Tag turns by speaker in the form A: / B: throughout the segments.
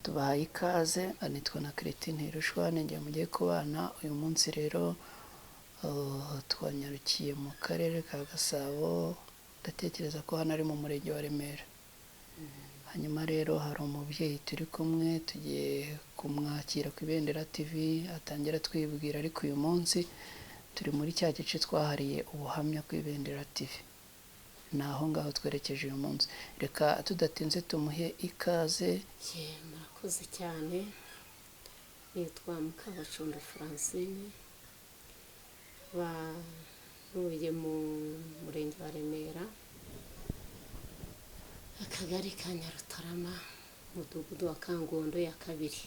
A: tubahaye ikaze. Anitwa na Cretine Rushwane, njye mugiye kubana uyu munsi rero. Twanyarukiye mu karere ka Gasabo, ndatekereza ko hano ari mu murenge wa Remera. Hanyuma rero hari umubyeyi turi kumwe, tugiye kumwakira ku Ibendera TV, atangira twibwira, ariko uyu munsi turi muri cya gice twahariye ubuhamya ku Ibendera TV. Naho ngaho twerekeje uyu munsi. Reka tudatinze tumuhe ikaze.
B: Murakoze cyane. Nitwa Mukabacunda Francine, ntuye mu murenge wa Remera, akagari ka Nyarutarama, umudugudu wa Kangondo ya kabiri.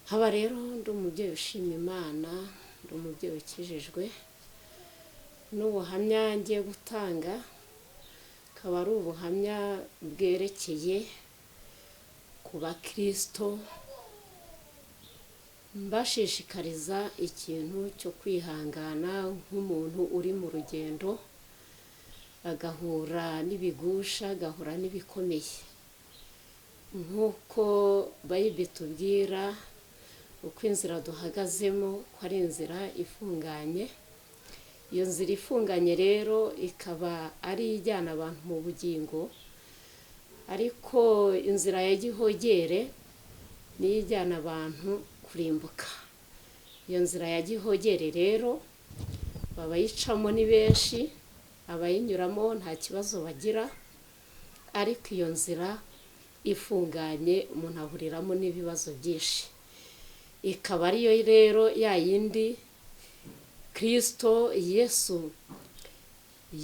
B: Haba rero ndi umubyeyi ushima Imana, ndi umubyeyi ukijijwe. N'ubuhamya ngiye gutanga akaba ari ubuhamya bwerekeye ku bakristo, mbashishikariza ikintu cyo kwihangana nk'umuntu uri mu rugendo, agahura n'ibigusha, agahura n'ibikomeye. Nk'uko Bayibuli itubwira uko inzira duhagazemo ko ari inzira ifunganye. Iyo nzira ifunganye rero ikaba ari ijyana abantu mu bugingo, ariko inzira ya gihogere niyo ijyana abantu kurimbuka. Iyo nzira ya gihogere rero babayicamo ni benshi, abayinyuramo nta kibazo bagira, ariko iyo nzira ifunganye umuntu ahuriramo n'ibibazo byinshi. Ikaba ariyo rero ya yindi Kristo Yesu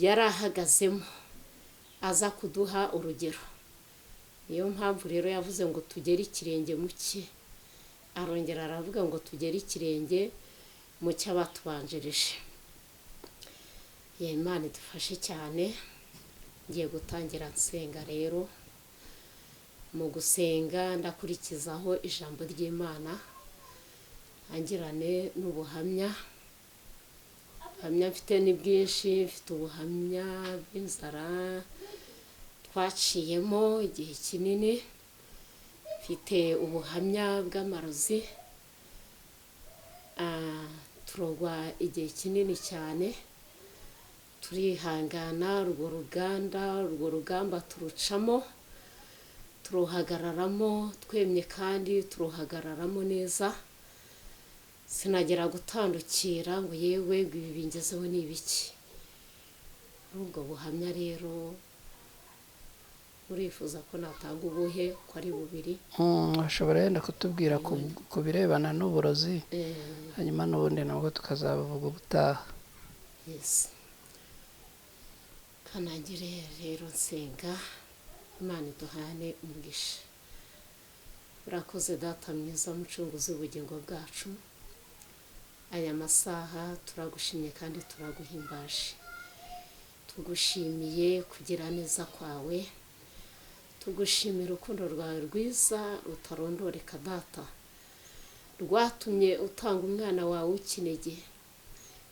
B: yari ahagazemo aza kuduha urugero. Niyo mpamvu rero yavuze ngo tugere ikirenge mu cye, arongera aravuga ngo tugere ikirenge mu cy'abatubanjirije. Imana idufashe cyane. Ngiye gutangira nsenga rero. Mu gusenga ndakurikizaho ijambo ry'Imana, angirane n'ubuhamya. Ubuhamya mfite ni bwinshi. Mfite ubuhamya bw'inzara twaciyemo igihe kinini, mfite ubuhamya bw'amarozi turogwa igihe kinini cyane, turihangana. Urwo rugamba turucamo, turuhagararamo twemye kandi turuhagararamo neza. Sinagera gutandukira ngo yewe ngo ibi bingezeho ni ibiki. Ubwo buhamya rero urifuza ko natanga ubuhe ko ari bubiri?
A: Ashobora yenda kutubwira ku birebana n'uburozi, hanyuma n'ubundi nabwo tukazabuvuga ubutaha.
B: Yes. Kanagire rero nsenga. Imana iduhane umugisha. Urakoze Data mwiza, mucunguzi w'ubugingo bwacu. Aya masaha turagushimye kandi turaguhimbaje. Tugushimiye kugira neza kwawe, tugushimira urukundo rwawe rwiza rutarondoreka Data, rwatumye utanga umwana wawe w'ikinege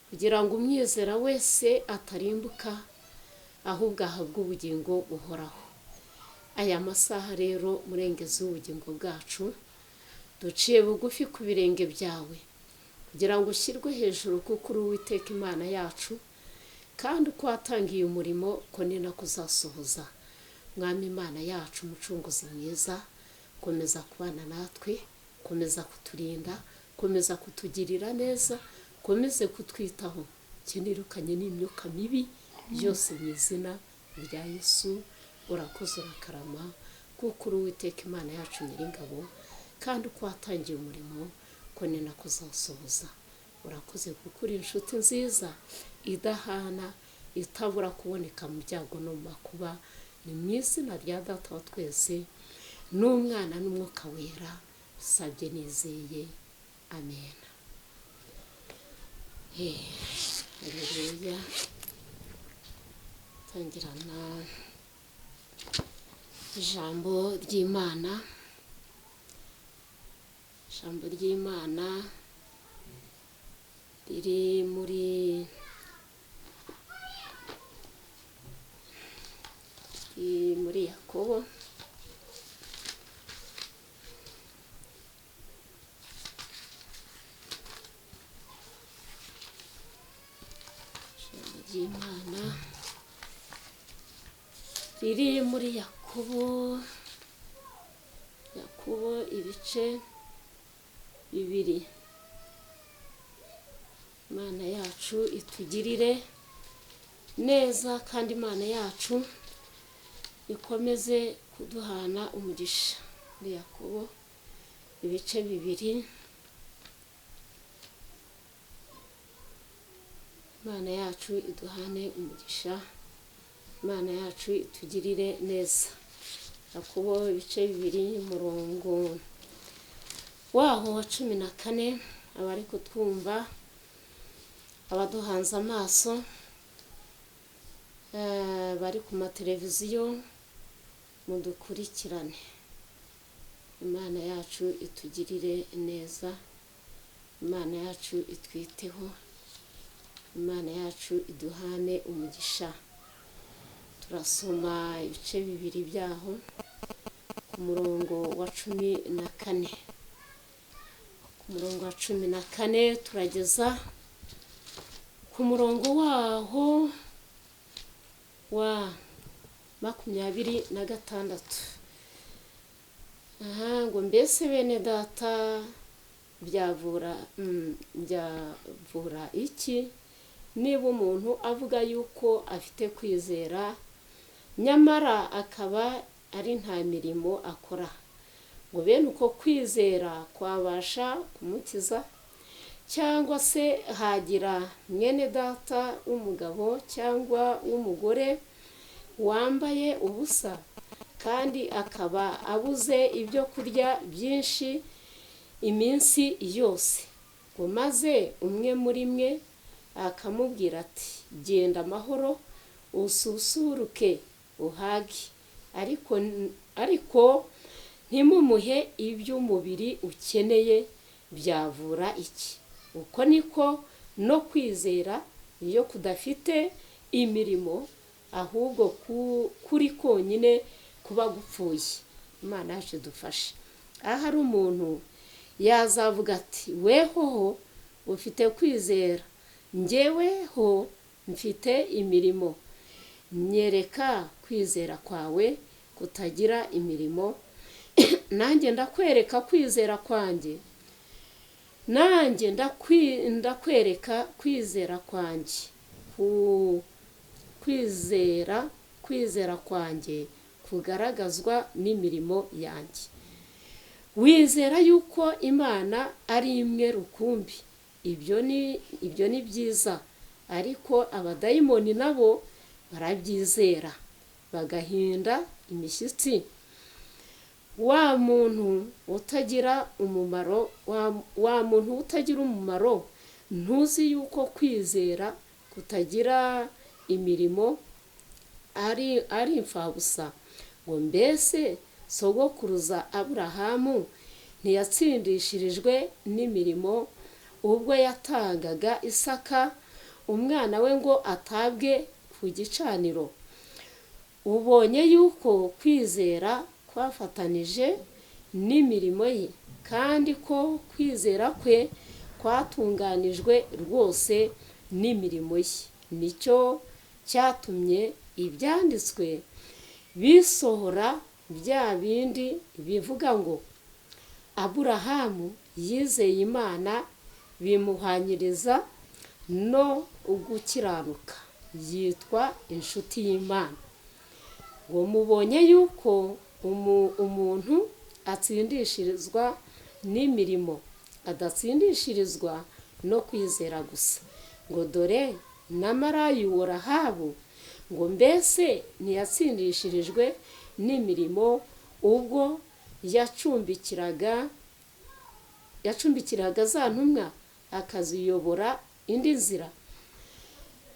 B: kugira ngo umwizera wese atarimbuka, ahubwo ahabwe ubugingo buhoraho. Aya masaha rero murengezi w'ubugingo bwacu, duciye bugufi ku birenge byawe kugira ngo ushyirwe hejuru, kuko uri Uwiteka Imana yacu, kandi uko watangiye umurimo ko ni nako uzasohoza. Mwami Imana yacu, umucunguzi mwiza, komeza kubana natwe, komeza kuturinda, komeza kutugirira neza, komeze kutwitaho, kinirukanye n'imyuka mibi byose mu izina rya Yesu. Urakoze urakarama, kuko uri Uwiteka Imana yacu Nyiringabo, kandi uko watangiye umurimo ko ni nako uzasohoza. Urakoze kuko uri inshuti nziza idahana, itabura kuboneka mu byago no mu makuba. Ni mu izina rya Data wa twese n'Umwana n'Umwuka wera usabye nizeye, amen. Haleluya. Tangirana ijambo ry'Imana. Ijambo ry'Imana riri muri Yakobo ry'Imana riri muri Yakobo ibice 2. Imana yacu itugirire neza kandi Imana yacu ikomeze kuduhana umugisha. Muri Yakobo ibice 2. Imana yacu iduhane umugisha, Imana yacu itugirire neza. Yakobo ibice 2 umurongo waho wa 14. Abari kutwumva, abaduhanze amaso, bari ku mateleviziyo, mudukurikirane. Imana yacu itugirire neza, Imana yacu itwiteho, Imana yacu iduhane umugisha. Turasoma ibice 2 byaho ku murongo wa 14. Ku murongo wa 14 turageza ku murongo waho wa 26. Ngo mbese bene data byavura iki niba umuntu avuga yuko afite kwizera nyamara akaba ari nta mirimo akora? Ngo bene uko kwizera kwabasha kumukiza? Cyangwa se hagira mwene data w'umugabo cyangwa w'umugore wambaye ubusa kandi akaba abuze ibyo kurya byinshi iminsi yose, ngo maze umwe muri mwe akamubwira ati genda amahoro ususuruke uhage, ariko ntimumuhe iby'umubiri ukeneye, byavura iki? Uko niko no kwizera iyo kudafite imirimo ahubwo kuri konyine kuba gupfuye. Imana yacu idufashe. Ahari umuntu yazavuga ati wehoho ufite kwizera, njyeweho mfite imirimo, nyereka kwizera kwawe kutagira imirimo, nanjye ndakwereka kwizera kwanjye, nanjye ndakwereka kwizera kwanjye, kwizera kwanjye kugaragazwa n'imirimo yanjye. Wizera yuko Imana ari imwe rukumbi, ibyo ni byiza, ariko abadayimoni nabo barabyizera bagahinda imishyitsi. Wa muntu utagira umumaro, ntuzi yuko kwizera kutagira imirimo ari imfabusa? Ngo mbese sogokuruza Aburahamu ntiyatsindishirijwe n'imirimo ubwo yatangaga Isaka umwana we ngo atabwe ku gicaniro? Ubonye yuko kwizera kwafatanije n'imirimo ye, kandi ko kwizera kwe kwatunganijwe rwose n'imirimo ye. Nicyo cyatumye ibyanditswe bisohora bya bindi bivuga ngo Aburahamu yizeye Imana bimuhanyiriza no gukiranuka, yitwa inshuti y'Imana. Ngo mubonye yuko umuntu atsindishirizwa n'imirimo, adatsindishirizwa no kwizera gusa. Ngo dore na Marayu wa Rahabu, ngo mbese ntiyatsindishirijwe n'imirimo ubwo yacumbikiraga za ntumwa akaziyobora indi nzira?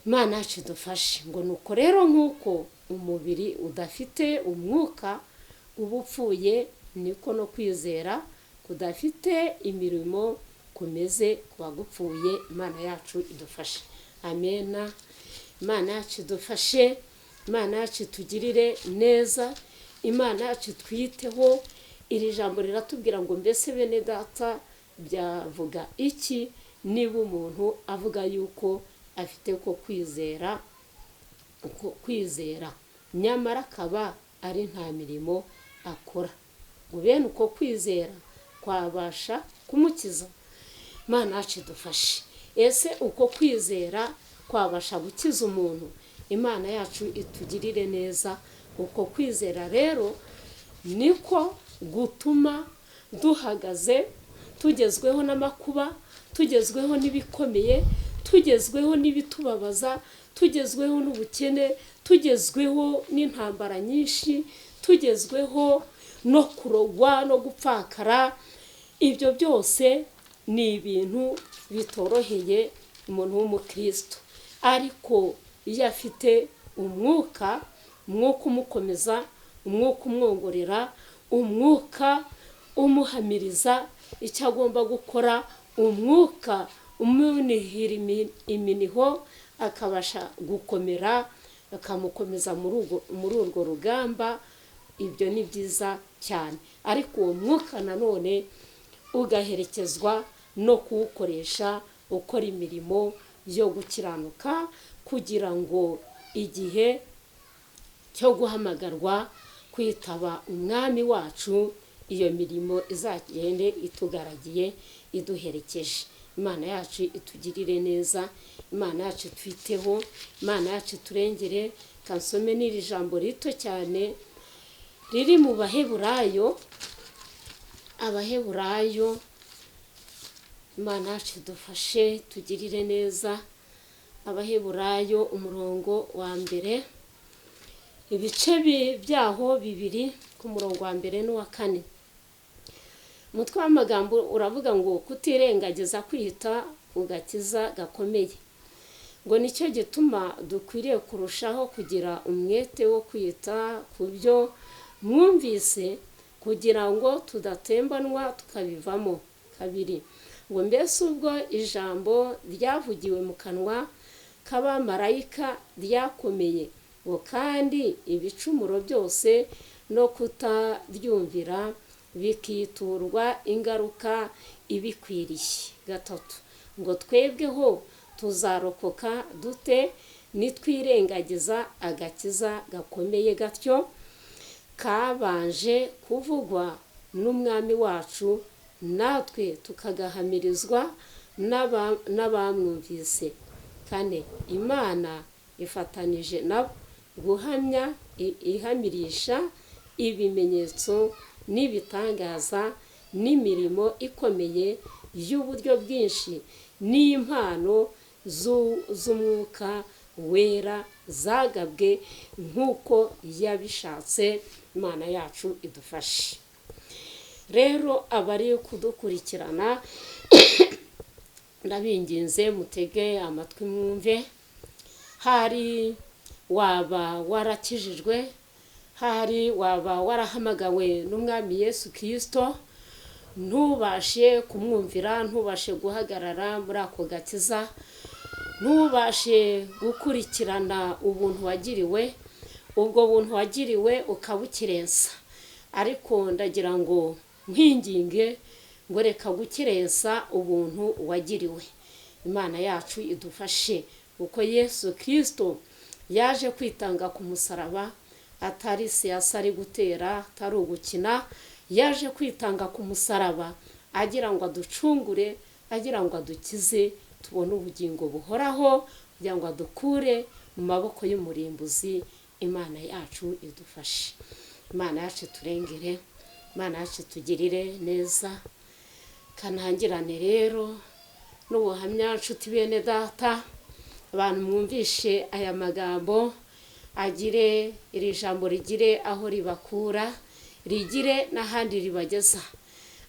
B: Imana yacu idufashe. Ngo nuko rero nk'uko umubiri udafite umwuka uba upfuye, niko no kwizera kudafite imirimo kumeze kuba gupfuye. Imana yacu idufashe. Amena. Imana yacu idufashe, Imana yacu itugirire neza, Imana yacu twiteho. Iri jambo riratubwira ngo mbese bene data byavuga iki niba umuntu avuga yuko afite ko kwizera uko kwizera nyamara akaba ari nta mirimo akora, ngo bene uko kwizera kwabasha kumukiza. Imana yacu idufashe. Ese uko kwizera kwabasha gukiza umuntu? Imana yacu itugirire neza. Uko kwizera rero niko gutuma duhagaze tugezweho n'amakuba, tugezweho n'ibikomeye, tugezweho n'ibitubabaza, tugezweho n'ubukene, tugezweho n'intambara nyinshi, tugezweho no kurogwa no gupfakara. Ibyo byose ni ibintu bitoroheye umuntu w'umukristo, ariko iyo afite umwuka umukomeza, umwuka umwongorera, umwuka umuhamiriza icyo agomba gukora, umwuka umunihira iminiho, akabasha gukomera, akamukomeza muri urwo rugamba. Ibyo ni byiza cyane, ariko uwo mwuka nanone ugaherekezwa no kuwukoresha ukora imirimo yo gukiranuka, kugira ngo igihe cyo guhamagarwa kwitaba umwami wacu iyo mirimo izagende itugaragiye iduherekeje. Imana yacu itugirire neza, Imana yacu twiteho, Imana yacu turengere. Kansome n'iri jambo rito cyane riri mu Baheburayo. Abaheburayo, Imana yacu idufashe tugirire neza. Abaheburayo umurongo wa mbere, ibice byaho bibiri, ku murongo wa mbere n'uwa kane. Umutwe w'amagambo uravuga ngo kutirengagiza kwita ugakiza gakomeye. Ngo nicyo gituma dukwiriye kurushaho kugira umwete wo kwita ku byo mwumvise, kugira ngo tudatembanwa tukabivamo. Kabiri, ngo mbese ubwo ijambo ryavugiwe mu kanwa k'abamarayika ryakomeye, ngo kandi ibicumuro byose no kutaryumvira bikiturwa ingaruka ibikwiriye. Gatatu, ngo twebweho tuzarokoka dute nitwirengagiza agakiza gakomeye gatyo kabanje kuvugwa n'umwami wacu, natwe tukagahamirizwa n'abamwumvise. Kane, Imana ifatanije nabo guhamya ihamirisha ibimenyetso n'ibitangaza n'imirimo ikomeye y'uburyo bwinshi n'impano z'umwuka wera zagabwe nk'uko yabishatse. Imana yacu idufashe. Rero abari kudukurikirana ndabinginze mutege amatwi mwumve. Hari waba warakijijwe, hari waba warahamagawe n'umwami Yesu Kristo, ntubashe kumwumvira, ntubashe guhagarara muri ako gakiza, ntubashe gukurikirana ubuntu wagiriwe, ubwo buntu wagiriwe ukabukirensa. Ariko ndagira ngo nkwinginge ngo reka gukirensa ubuntu wagiriwe. Imana yacu idufashe, uko Yesu Kristo yaje kwitanga ku musaraba, atari siyasa ari gutera, atari ugukina, yaje kwitanga ku musaraba agira ngo aducungure, agira ngo adukize, tubone ubugingo buhoraho, kugira ngo adukure mu maboko y'umurimbuzi. Imana yacu idufashe, Imana yacu turengere, Imana yacu tugirire neza. Kanangirane rero n'ubuhamya nshuti bene data, abantu mwumvishe aya magambo, agire iri jambo rigire aho ribakura, rigire n'ahandi ribageza.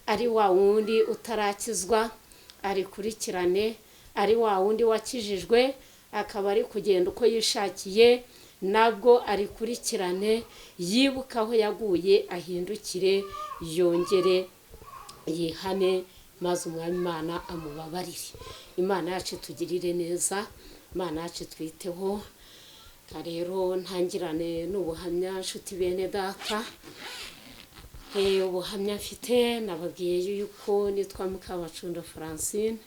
B: Ari wa wundi utarakizwa arikurikirane, ari wa wundi wakijijwe akaba ari kugenda uko yishakiye, nabwo arikurikirane, yibuka aho yaguye, ahindukire, yongere yihane, maze umwami Imana amubabarire. Imana yacu tugirire neza, Imana yacu twiteho. Rero ntangirane n'ubuhamya nshuti bene data. Ubuhamya mfite nababwiye yuko nitwa Mukabacunda Francine.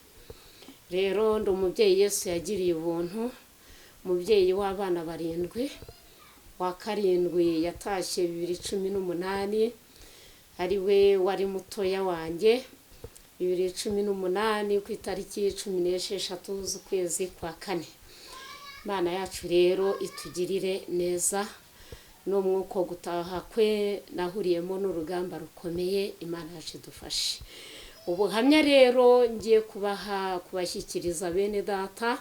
B: Rero ndi umubyeyi Yesu yagiriye ubuntu, umubyeyi w'abana 7, wa karindwi yatashye 2018, ari we wari mutoya wanjye 2018 ku itariki 16 z'ukwezi kwa 4. Imana yacu rero itugirire neza, no mwuko gutaha kwe nahuriyemo n'urugamba rukomeye. Imana yacu idufashe. Ubuhamya rero ngiye kubashyikiriza bene data,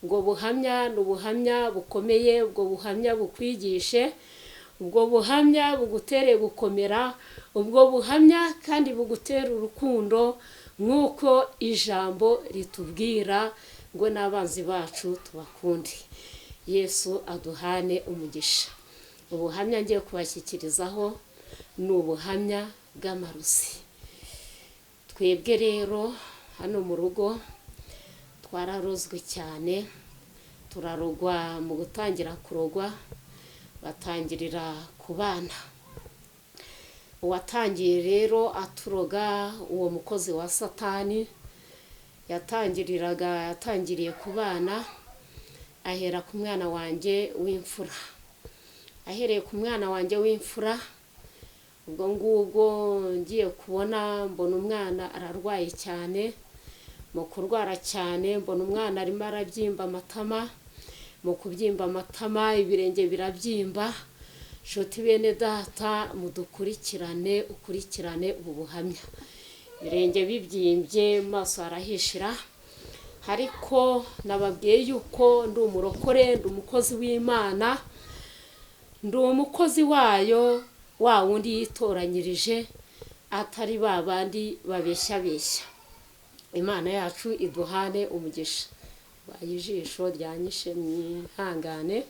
B: ubwo buhamya n'ubuhamya bukomeye, ubwo buhamya bukwigishe, ubwo buhamya bugutere gukomera, ubwo buhamya kandi bugutera urukundo nk'uko ijambo ritubwira ngo n'abanzi bacu tubakunde. Yesu aduhane umugisha. Ubuhamya ngiye kubashyikirizaho ni ubuhamya bw'amarusi. Twebwe rero hano mu rugo twararozwe cyane, turarogwa. Mu gutangira kurogwa batangirira ku bana. Uwatangiye rero aturoga, uwo mukozi wa Satani, yatangiriye ku bana, ahera ku mwana wanjye w'imfura. Ahereye ku mwana wanjye w'imfura, ubwo ngubwo ngiye kubona mbona umwana ararwaye cyane. Mu kurwara cyane mbona umwana arimo arabyimba amatama. Mu kubyimba amatama ibirenge birabyimba. Inshuti bene data, mudukurikirane, ukurikirane ubu buhamya. Ibirenge bibyimbye, maso arahishira. Ariko nababwiye yuko ndi umurokore, ndi umukozi w'Imana, ndi umukozi wayo, wa wundi yitoranyirije, atari babandi babeshya. Imana yacu iduhane umugisha. Bayijisho ryanyishe mwihangane.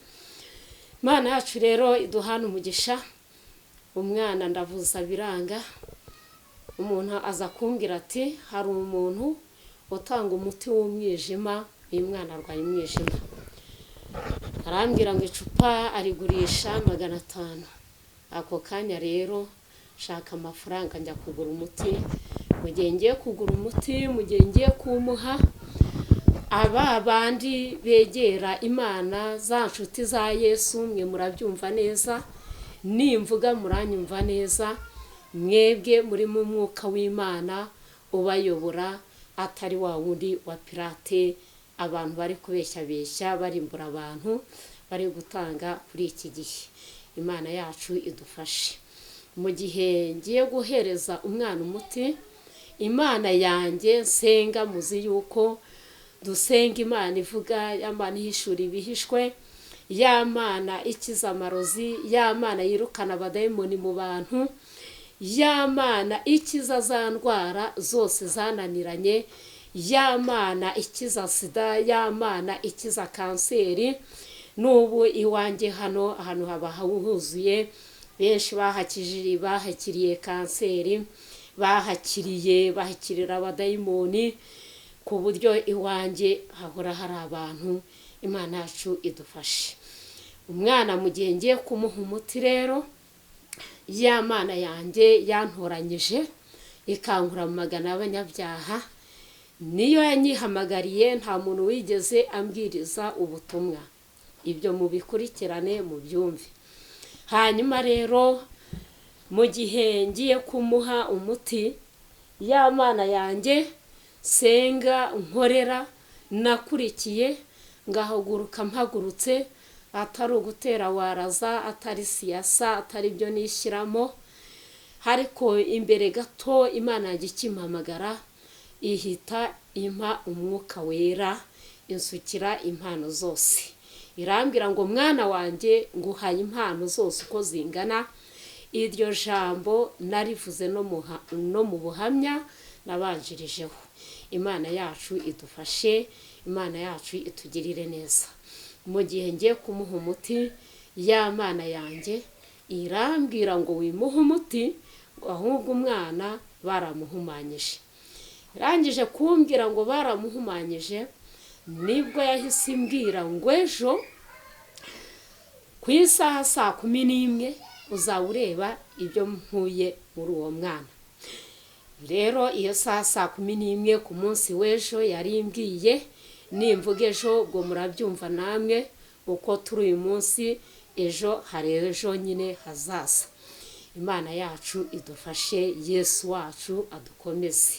B: Imana yacu rero iduhane umugisha. Umwana ndavuza biranga. Umuntu aza kumbwira ati hari umuntu utanga umuti w'umwijima, uyu mwana arwaye umwijima. Arambwira ngo icupa arigurisha 500. Ako kanya rero shaka amafaranga njya kugura umuti. Mu gihe ngiye kugura umuti, mu gihe ngiye kumuha, aba bandi begera Imana, za nshuti za Yesu, mwe murabyumva neza, nimvuga muranyumva neza, mwebwe muri mu mwuka w'Imana ubayobora, atari wa wundi wa pirate, abantu bari kubeshya barimbura abantu, bari gutanga kuri iki gihe. Imana yacu idufashe. Mu gihe ngiye guhereza umwana umuti, Imana yanjye nsenga, muzi yuko dusenga Imana ivuga, Imana ihishura ibihishwe, Imana ikiza amarozi, Imana yirukana abadayimoni mu bantu, Imana ikiza za ndwara zose zananiranye, Imana ikiza sida, Imana ikiza kanseri. N'ubu iwanjye hano ahantu haba huzuye benshi bahakiriye kanseri, bahakirira abadayimoni, ku buryo iwanjye hahora hari abantu. Imana yacu idufashe. Umwana mu gihe ngiye kumuha umuti rero, ya Mana yanjye yantoranyije ikankura mu magana y'abanyabyaha, niyo yanyihamagariye, nta muntu wigeze ambwiriza ubutumwa. Ibyo mubikurikirane mubyumve. Hanyuma rero mu gihe ngiye kumuha umuti, ya Mana yanjye senga nkorera nakurikiye, ngahaguruka mpagurutse, atari ugutera waraza, atari siyasa, atari byo nishyiramo. Ariko imbere gato Imana yanjye ikimpamagara, ihita impa umwuka wera, insukira impano zose. Irambwira ngo mwana wanjye nguhaye impano zose uko zingana. Iryo jambo narivuze no mu buhamya nabanjirijeho. Imana yacu idufashe, Imana yacu itugirire neza. Mu gihe ngiye kumuha umuti, ya Mana yanjye irambwira ngo wimuhe umuti, ahubwo umwana baramuhumanyije. Irangije kumbwira ngo baramuhumanyije, nibwo yahise imbwira ngo ejo ku isaha 11 uzaba ureba ibyo mpuye muri uwo mwana. Rero iyo saa 11 ku munsi w'ejo yari imbwiye, nimvuga ejo ubwo murabyumva namwe, uko turi uyu munsi ejo hari ejo nyine hazaza. Imana yacu idufashe, Yesu wacu adukomeze.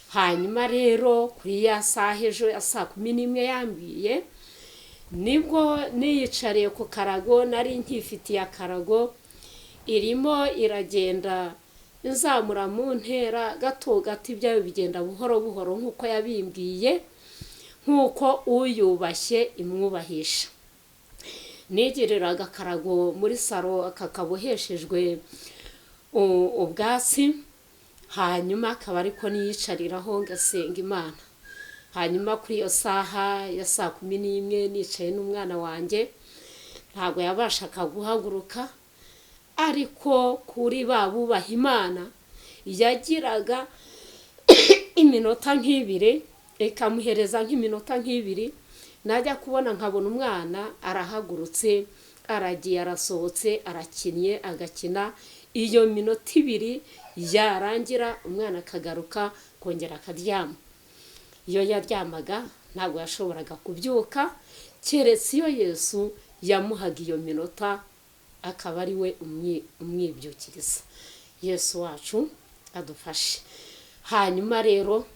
B: Hanyuma rero kuri ya saha ejo ya 11 yambwiye, nibwo niyicariye ku karago, nari nkifitiye akarago, irimo iragenda inzamura mu ntera gato gato, ibyayo bigenda buhoro buhoro nk'uko yabimbwiye, nk'uko uyubashye imwubahisha. Nigiriraga akarago muri saro kakaboheshejwe ubwatsi, hanyuma akaba ariko niyicariraho ngasenga Imana. Hanyuma kuri iyo saha ya 11 nicaye n'umwana wanjye, ntago yabashaka guhaguruka, ariko kuri babubaha Imana yagiraga iminota nk'ibiri, ikamuhereza nk'iminota nk'ibiri, najya kubona nkabona umwana arahagurutse, aragiye, arasohotse, arakinnye, agakina. Iyo minota 2 yarangira umwana akagaruka kongera akaryama. Iyo yaryamaga ntabwo yashoboraga kubyuka, keretse iyo Yesu yamuhaga iyo minota akaba ari we umwibyukiriza. Yesu wacu adufashe. Hanyuma rero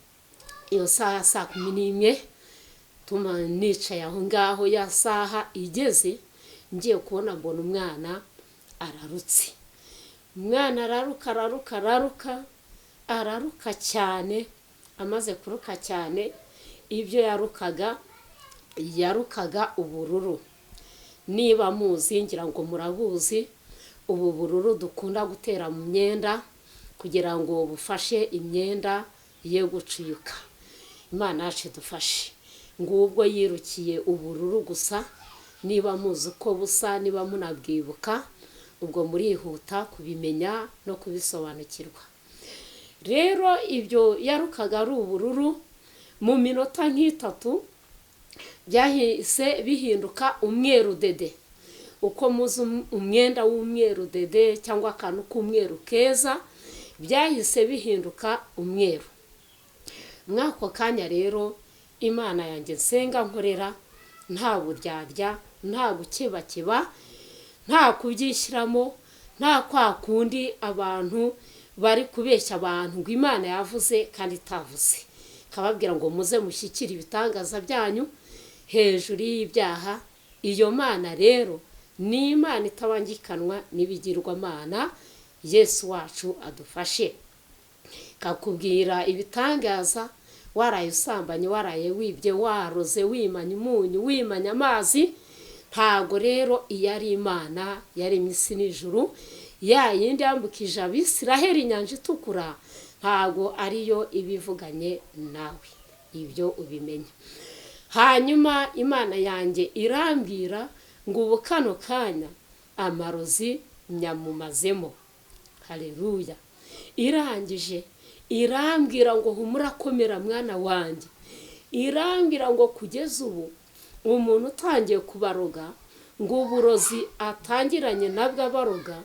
B: iyo saha 11 tuma nicaye aho ngaho, ya saha igeze ngiye kubona mbona umwana ararutse. Umwana araruka cyane. Amaze kuruka cyane, ibyo yarukaga ubururu. Niba muzi, ngira ngo murabuzi, ubu bururu dukunda gutera mu myenda kugira ngo bufashe imyenda ye gucuyuka. Imana yacu idufashe. Ngubwo yirukiye ubururu gusa, niba muzi uko busa, niba munabwibuka, ubwo murihuta kubimenya no kubisobanukirwa. Rero ibyo yarukaga ari ubururu, mu minota nk'itatu byahise bihinduka umweru dede. Uko muzi umwenda w'umweru dede cyangwa akantu k'umweru keza, byahise bihinduka umweru. Mwako kanya rero Imana yanjye nsenga nkorera, nta buryarya, nta gukebakeba, nta kubyishyiramo, nta kwa kundi abantu bari kubeshya abantu ngo Imana yavuze kandi itavuze, kababwira ngo muze mushyikire ibitangaza byanyu hejuru y'ibyaha. Iyo Mana rero ni Imana itabangikanwa n'ibigirwamana. Yesu wacu adufashe. Kakubwira ibitangaza, waraye usambanye, waraye wibye, waroze, wimanya umunyu, wimanya amazi, ntago rero iyo ari Imana yaremye isi n'ijuru, ya yindi yambukije Abisiraheli inyanja itukura, ntago ariyo ibivuganye nawe. Ibyo ubimenye. Hanyuma Imana yanjye irambwira ngo ubu kano kanya amarozi nyamumazemo. Haleluya. Irangije irambwira ngo humura komera mwana wanjye. Irambwira ngo kugeza ubu umuntu utangiye kubaroga, ngo uburozi atangiranye nabwo abaroga,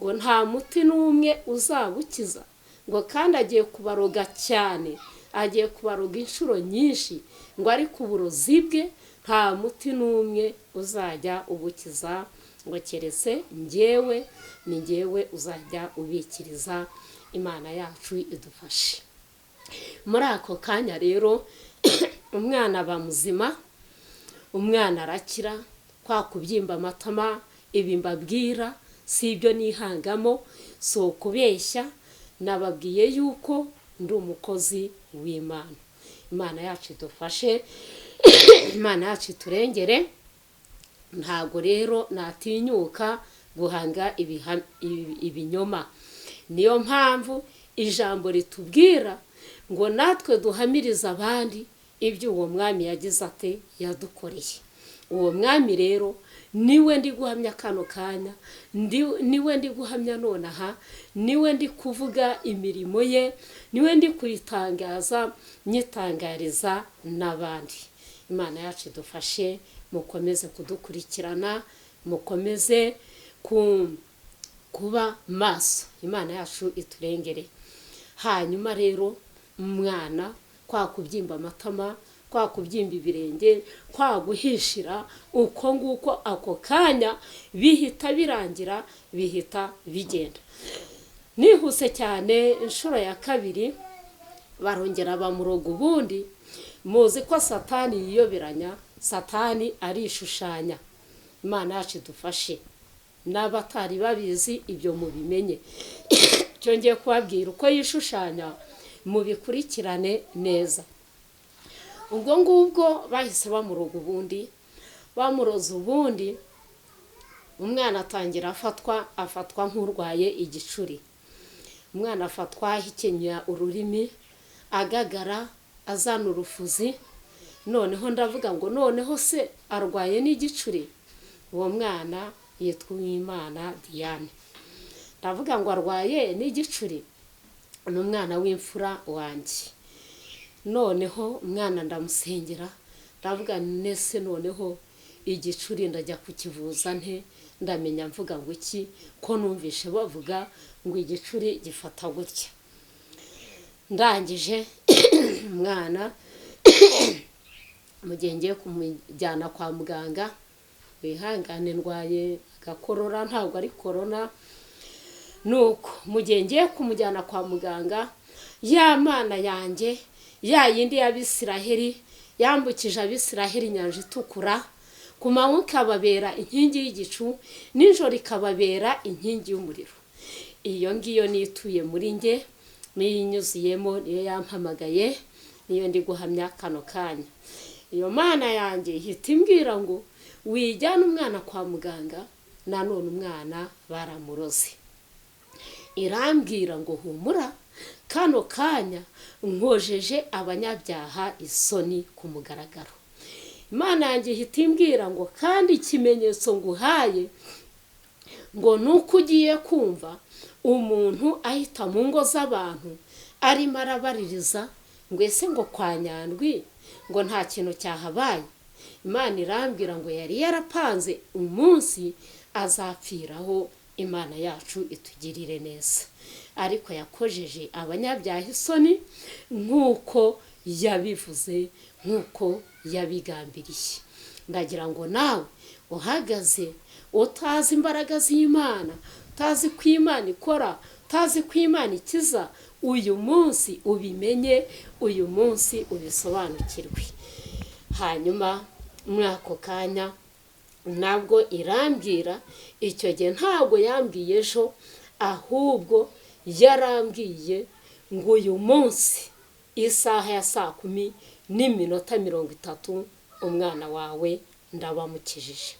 B: ngo nta muti n'umwe uzabukiza, ngo kandi agiye kubaroga cyane, agiye kubaroga inshuro nyinshi, ngo ariko uburozi bwe nta muti n'umwe uzajya ubukiza, ngo keretse njyewe, ni njyewe uzajya ubikiriza. Imana yacu idufashe. Muri ako kanya rero umwana aba muzima, umwana arakira. Kwa kubyimba amatama, ibi mbabwira si ibyo nihangamo, so kubeshya, nababwiye yuko ndi umukozi w'Imana. Imana yacu idufashe, Imana yacu turengere. Ntago rero natinyuka guhanga ibinyoma. Niyo mpamvu ijambo ritubwira ngo natwe duhamiriza abandi ibyo uwo mwami yagize ate yadukoreye. Uwo mwami rero niwe ndi guhamya kano kanya, niwe ndi guhamya nonaha, niwe ndi kuvuga imirimo ye, niwe ndi kuyitangaza, nyitangariza n'abandi. Imana yacu idufashe, mukomeze kudukurikirana, mukomeze kuba maso. Imana yacu iturengere. Hanyuma rero umwana kwa kubyimba amatama, kwa kubyimba ibirenge, kwa guhishira, uko nguko ako kanya bihita birangira, bihita bigenda. Nihuse cyane inshuro ya kabiri barongera bamuroga ubundi. Muzi ko satani yiyoberanya, satani arishushanya. Imana yacu idufashe, n'abatari babizi ibyo mubimenye. Cyongeye kubabwira uko yishushanya, mubikurikirane neza. Ubwo ngubwo bahise bamuroga ubundi, bamuroza ubundi, umwana atangira afatwa nk'urwaye igicuri. Umwana afatwa hikenya ururimi, agagara, azana urufuzi. Noneho ndavuga ngo noneho se arwaye n'igicuri? Uwo mwana yitwa Uwimana Diane. Ndavuga ngo arwaye n'igicuri, ni umwana w'imfura wanjye. Noneho umwana ndamusengera, ndavuga nese noneho igicuri ndajya kukivuza nte? Ndamenya mvuga ngo iki ko numvishe bavuga ngo igicuri gifata gutya. Ndangije umwana mugiye kumujyana kwa muganga, wihangane ndwaye agakorora, ntabwo ari korona. Nuko mugiye kumujyana kwa muganga, ya mana yanjye ya yindi y'Abisiraheli yambukije Abisiraheli inyanja itukura, ku manywa ikababera inkingi y'igicu, nijoro ikababera inkingi y'umuriro. Iyo ngiyo nituye muri nge, niyinyuziyemo, niyo yampamagaye, niyo ndi guhamya kano kanya. Iyo mana yanjye ihita imbwira ngo wijyana umwana kwa muganga, nanone umwana baramuroze. Irambwira ngo humura, kano kanya nkojeje abanyabyaha isoni ku mugaragaro. Imana yanjye ihita imbwira ngo kandi ikimenyetso nguhaye ngo nuko ugiye kumva umuntu ahita mu ngo z'abantu arimo arabaririza ngo ese ngo kwa Nyandwi ngo nta kintu cyahabaye. Imana irambwira ngo yari yarapanze umunsi azapfiraho, Imana yacu itugirire neza. Ariko yakojeje abanyabyaha isoni nk'uko yabivuze, nk'uko yabigambiriye. Ndagira ngo nawe uhagaze utazi imbaraga z'Imana, utazi ko Imana ikora, utazi ko Imana ikiza, uyu munsi ubimenye, uyu munsi ubisobanukirwe. Hanyuma muri ako kanya nabwo irambwira, icyo gihe ntabwo yambwiye ejo, ahubwo yarambwiye ngo uyu munsi isaha ya 10:30 umwana wawe ndabamukijije.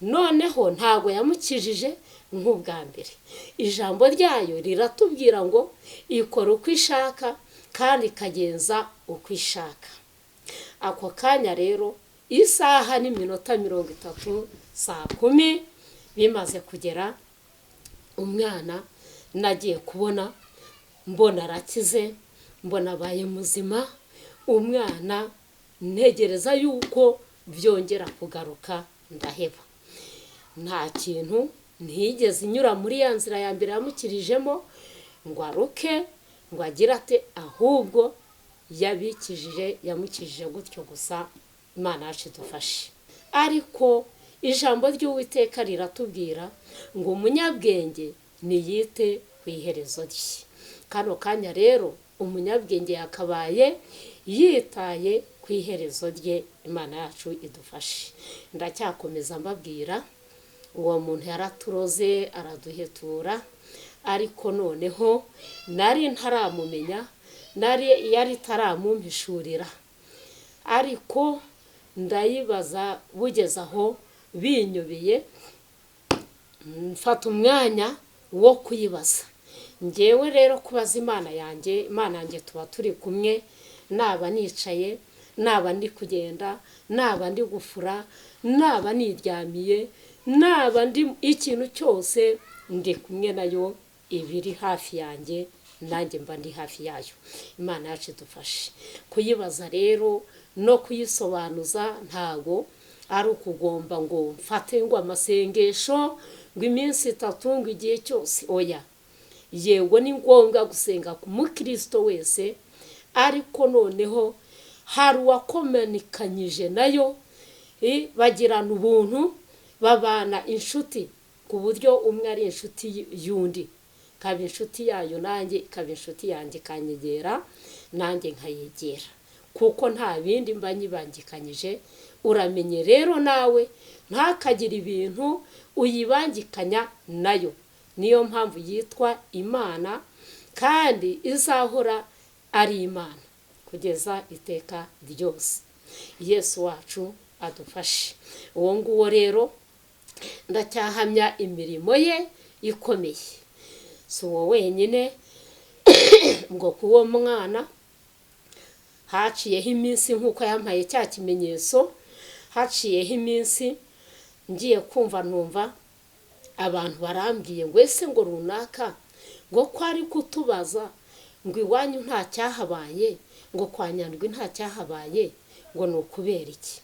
B: Noneho ntago yamukijije nk'ubwa mbere. Ijambo ryayo riratubwira ngo ikora uko ishaka kandi ikagenza uko ishaka. Ako kanya rero isaha n'iminota 30, 10 bimaze kugera, umwana nagiye kubona, mbona arakize, mbona abaye muzima. Umwana ntegereza yuko byongera kugaruka, ndaheba. Nta kintu ntigeze inyura muri ya nzira ya mbere yamukirijemo ngo aruke, ngo agira ate, ahubwo yamukijije gutyo gusa. Imana yacu idufashe. Ariko ijambo ry'Uwiteka riratubwira ngo umunyabwenge niyite ku iherezo rye. Kano kanya rero umunyabwenge yakabaye yitaye ku iherezo rye. Imana yacu idufashe. Ndacyakomeza mbabwira, uwo muntu yaraturoze araduhetura, ariko noneho nari ntaramumenya, yari taramumpishurira. Ariko ndayibaza bugeze aho binyobeye, mfata umwanya wo kuyibaza. Ngewe rero kubaza Imana yanjye tuba turi kumwe, naba nicaye, naba ndi kugenda, naba ndi gufura, naba niryamiye, naba ndi ikintu cyose, ndi kumwe nayo, ibiri hafi yanjye, nanjye mba ndi hafi yayo. Imana yacu idufashe. Kuyibaza rero no kuyisobanuza ntago ari ukugomba ngo mfate ngo amasengesho ngo iminsi 3 ngo igihe cyose, oya. Yego ni ngombwa gusenga ku mukristo wese, ariko noneho hari uwakomanikanyije nayo, bagirana ubuntu, babana inshuti ku buryo umwe ari inshuti y'undi, ikaba inshuti yayo nanjye ikaba inshuti yanjye, ikanyegera nanjye nkayegera, kuko nta bindi mba nyibangikanyije. Uramenye rero nawe ntakagire ibintu uyibangikanya nayo. Niyo mpamvu yitwa Imana, kandi izahora ari Imana kugeza iteka ryose. Yesu wacu adufashe. Uwo nguwo rero ndacyahamya imirimo ye ikomeye. Si uwo wenyine, ngo kuwo mwana haciyeho iminsi nk'uko yampaye cya kimenyetso, haciyeho iminsi ngiye kumva numva abantu barambwiye ngo ese ngo runaka ngo ko ari kutubaza ngo iwanyu nta cyahabaye, ngo kwa Nyandwi nta cyahabaye, ngo ni ukubera iki?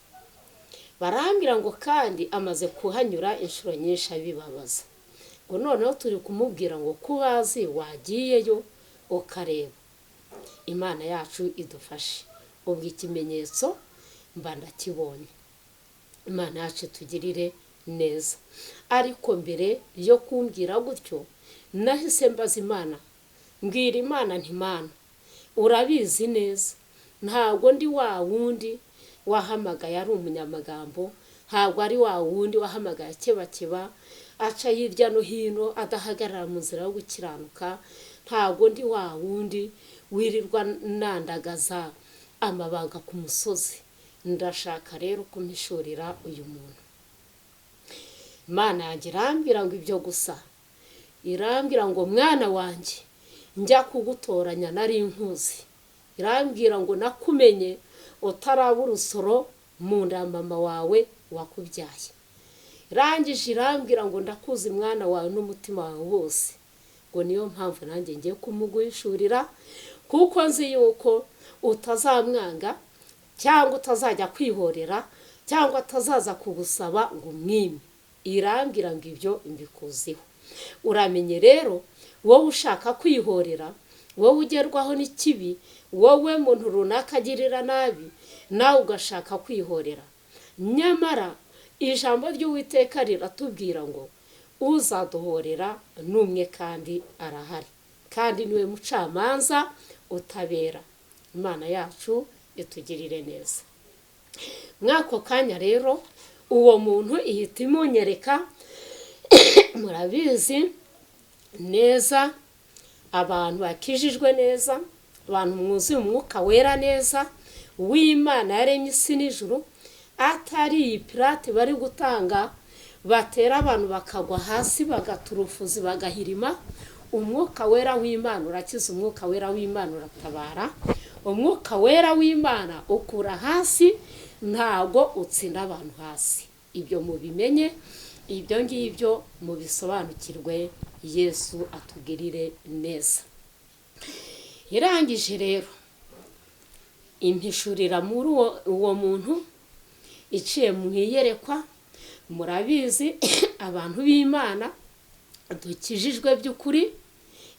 B: Barambwira ngo kandi amaze kuhanyura inshuro nyinshi abibabaza, ngo noneho turi kumubwira ngo kubazi wagiyeyo ukareba. Imana yacu idufashe. Ubwo ikimenyetso mba ndakibonye. Imana yacu tugirire neza. Ariko mbere yo kumbwira gutyo nahise mbaza Imana, mbwira Imana nti Mana, urabizi neza ntabwo ndi wa wundi wahamagaye ari umunyamagambo, ntabwo ari wa wundi wahamagaye akebakeba aca hirya no hino adahagarara mu nzira yo gukiranuka, ntabwo ndi wa wundi wirirwa nandagaza amabanga ku musozi. Ndashaka rero kumishurira uyu muntu. Imana yanjye irambwira ngo ibyo gusa, irambwira ngo mwana wanjye njya kugutoranya nari nkuzi, irambwira ngo nakumenye utaraba urusoro mu nda mama wawe wakubyaye. Irangije irambwira ngo ndakuzi mwana wawe n'umutima wawe wose, ngo niyo mpamvu nanjye ngiye kumuguhishurira, kuko nzi yuko utazamwanga cyangwa utazajya kwihorera cyangwa atazaza kugusaba ngo umwime. Irambwira ngo ibyo mbikuziho. Uramenye rero wowe ushaka kwihorera, wowe ugerwaho n'ikibi, wowe muntu runaka agirira nabi, nawe ugashaka kwihorera. Nyamara ijambo ry'Uwiteka riratubwira ngo uzaduhorera n'umwe kandi arahari, kandi niwe mucamanza utabera. Imana yacu itugirire neza. Mwako kanya rero uwo muntu ihita imunyereka. Murabizi neza abantu bakijijwe neza, abantu mwuzuye umwuka wera neza w'Imana yaremye isi n'ijuru, atari iyi pirate bari gutanga batera abantu bakagwa hasi bagaturufuzi bagahirima. Umwuka wera w'Imana urakiza, umwuka wera w'Imana uratabara, umwuka wera w'Imana ukura hasi, ntago utsinda abantu hasi. Ibyo mubimenye, ibyo ngibyo mubisobanukirwe. Yesu atugirire neza. Irangije rero impishurira muri uwo muntu iciye mu iyerekwa. Murabizi abantu b'Imana dukijijwe by'ukuri,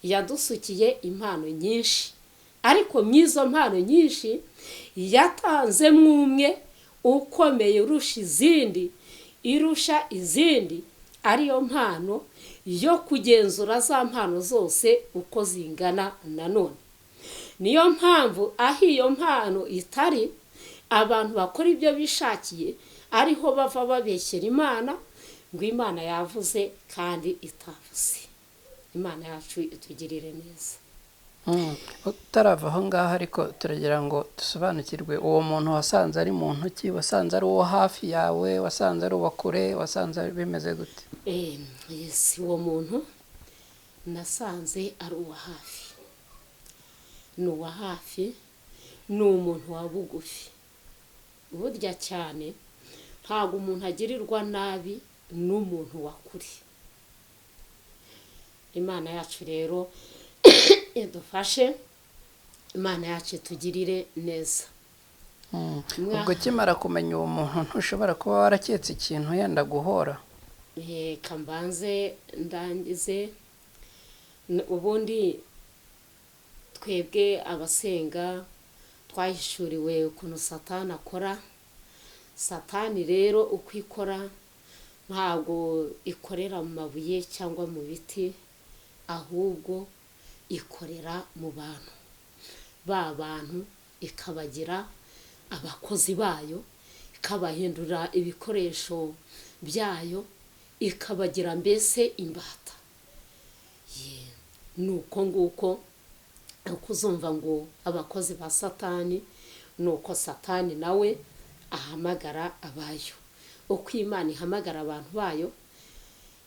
B: yadusukiye impano nyinshi, ariko mwizo mpano nyinshi yatanze mwumwe ukomeye urusha izindi, irusha izindi, ariyo mpano yo kugenzura za mpano zose uko zingana. Nanone niyo mpamvu aho iyo mpano itari, abantu bakora ibyo bishakiye ariho bava babeshyera Imana ngo Imana yavuze kandi itavuze. Imana yacu itugirire neza.
A: Utarava aho ngaho ariko turagira ngo dusobanukirwe uwo muntu wasanze ari muntu ki, wasanze ari uwo hafi yawe, wasanze ari uwo kure, wasanze bimeze gute?
B: Yes, uwo muntu nasanze ari uwa hafi. Ni uwa hafi, ni umuntu wa bugufi. Burya cyane ntabwo umuntu agirirwa nabi n'umuntu wa kure. Imana yacu rero idufashe, Imana yacu tugirire neza.
A: Ubwo kimara kumenya uwo muntu ntushobora kuba waraketse ikintu yenda guhora.
B: Kambanze ndangize. Ubundi twebwe abasenga twahishuriwe ukuntu satani akora. Satani rero uko ikora ntabwo ikorera mu mabuye cyangwa mu biti, ahubwo ikorera mu bantu. Ba bantu ikabagira abakozi bayo, ikabahindura ibikoresho byayo, ikabagira mbese imbata. Nuko nguko ukuzumva ngo abakozi ba satani, nuko satani nawe ahamagara abayo. Uko Imana ihamagara abantu bayo,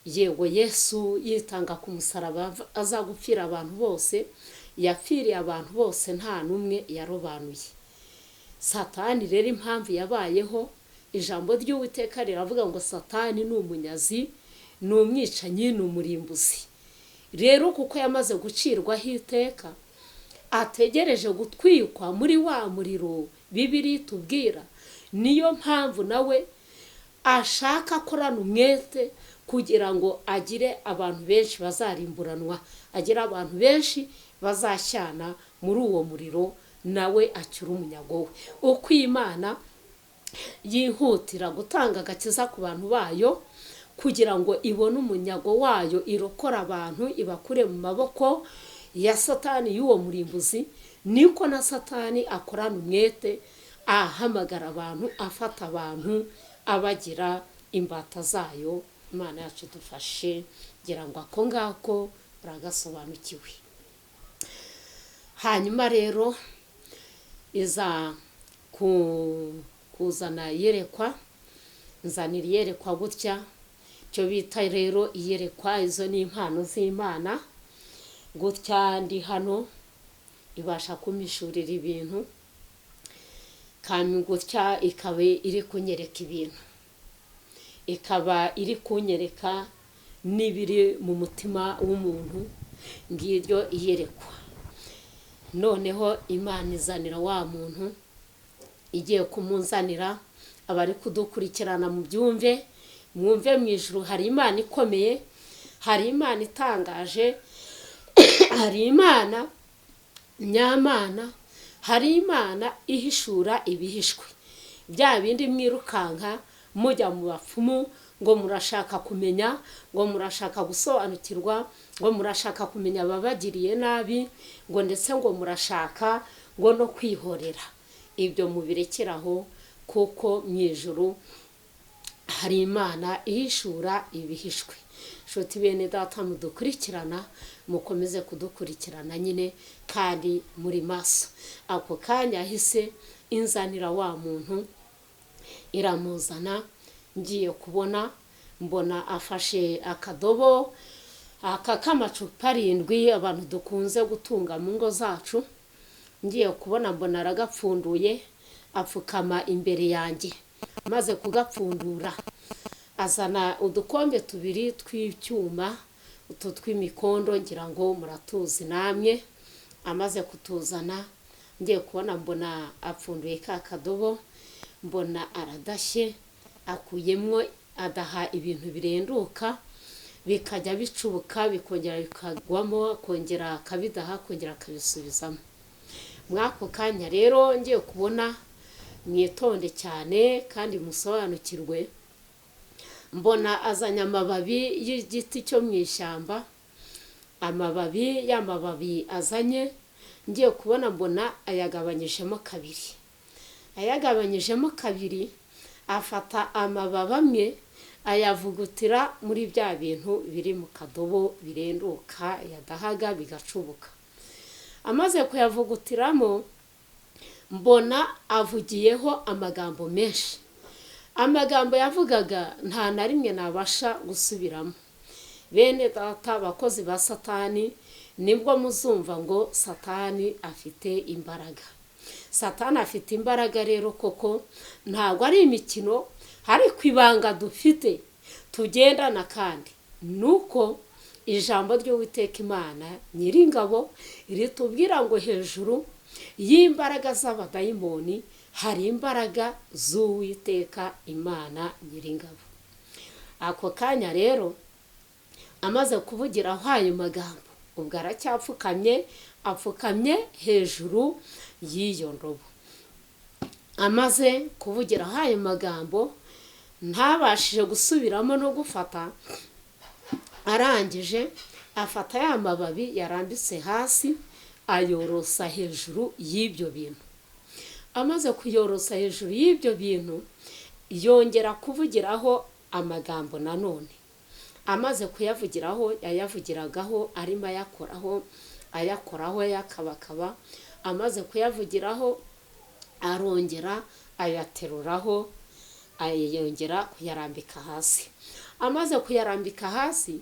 B: yewe Yesu yitanga ku musaraba azagupfira abantu bose, yapfiriye abantu bose nta numwe yarobanuye. Satani rero impamvu yabayeho, ijambo ry'Uwiteka riravuga ngo satani ni umunyazi, ni umwicanyi, ni umurimbuzi. Rero kuko yamaze gucirwaho iteka, ategereje gutwikwa muri wa muriro Bibiliya itubwira, niyo mpamvu nawe ashaka akorana umwete kugira ngo agire abantu benshi bazarimburanwa, agire abantu benshi bazashyana muri uwo muriro, nawe acyura umunyago we. Uko Imana yihutira gutanga agakiza ku bantu bayo kugira ngo ibone umunyago wayo, irokora abantu ibakure mu maboko ya satani y'uwo murimbuzi, niko na satani akorana umwete ahamagara abantu, afata abantu abagira imbata zayo. Imana yacu dufashe ngira ngo ako ngako uragasobanukiwe. Hanyuma rero iza kuzana iyerekwa, nzanira iyerekwa gutya, cyo bita rero iyerekwa. Izo ni impano z'Imana. Gutya ndi hano ibasha kumishurira ibintu, kandi gutya ikaba iri kunyereka ibintu, ikaba iri kunyereka n'ibiri mu mutima w'umuntu. Ngiryo iyerekwa. Noneho Imana izanira wa muntu, igiye kumunzanira, abari kudukurikirana mu byumve, mwumve mu ijuru hari Imana ikomeye, hari Imana itangaje, hari Imana nyamana, hari Imana ihishura ibihishwe. Bya bindi mwirukanka mujya mu bapfumu ngo murashaka kumenya, ngo murashaka gusobanukirwa, ngo murashaka kumenya ababagiriye nabi, ngo ndetse ngo murashaka ngo no kwihorera. Ibyo mubirekeraho, kuko mu ijuru hari Imana ihishura ibihishwe. Inshuti bene data mudukurikirana, mukomeze kudukurikirana nyine kandi muri maso. Ako kanya hise inzanira wa muntu, iramuzana. Ngiye kubona mbona afashe akadobo k'amacupa 7 abantu dukunze gutunga mu ngo zacu. Ngiye kubona mbona aragapfunduye, apfukama imbere yanjye. Maze kugapfundura, azana udukombe 2 tw'icyuma, utu tw'imikondo, ngira ngo muratuzi namwe. Amaze kutuzana, ngiye kubona mbona apfunduye ka kadobo, mbona aradashye, akuyemwo adaha ibintu birenduka, bikajya bicubuka, bikongera bikagwamo, akongera akabidaha, akongera akabisubizamo. Mwako kanya rero ngiye kubona, mwitonde cyane kandi musobanukirwe, mbona azanya amababi y'igiti cyo mu ishyamba. Amababi y'amababi azanye, ngiye kubona mbona ayagabanyijemo 2. Ayagabanyijemo 2, afata amababi amwe ayavugutira muri bya bintu biri mu kadobo birenduka, yadahaga bigacubuka. Amaze kuyavugutiramo, mbona avugiyeho amagambo menshi. Amagambo yavugaga nta na rimwe nabasha gusubiramo. Bene data abakozi ba satani, nibwo muzumva ngo satani afite imbaraga. Satani afite imbaraga rero koko, ntabwo ari imikino, hari kwibanga dufite tugendana. Kandi nuko ijambo ry'Uwiteka Imana Nyiringabo ritubwira ngo hejuru y'imbaraga z'abadayimoni hari imbaraga z'Uwiteka Imana Nyiringabo. Ako kanya rero amaze kuvugira ayo magambo, ubwo aracyapfukamye, apfukamye hejuru y'iyo ndobo. amaze kuvugira ayo magambo ntabashije gusubiramo no gufata, arangije afata ya mababi yarambitse hasi ayorosa hejuru y'ibyo bintu. Amaze kuyorosa hejuru y'ibyo bintu yongera kuvugiraho amagambo nanone. Amaze kuyavugiraho yayavugiragaho arimo ayakoraho yakabakaba. Amaze kuyavugiraho arongera ayateruraho ayongera kuyarambika hasi. Amaze kuyarambika hasi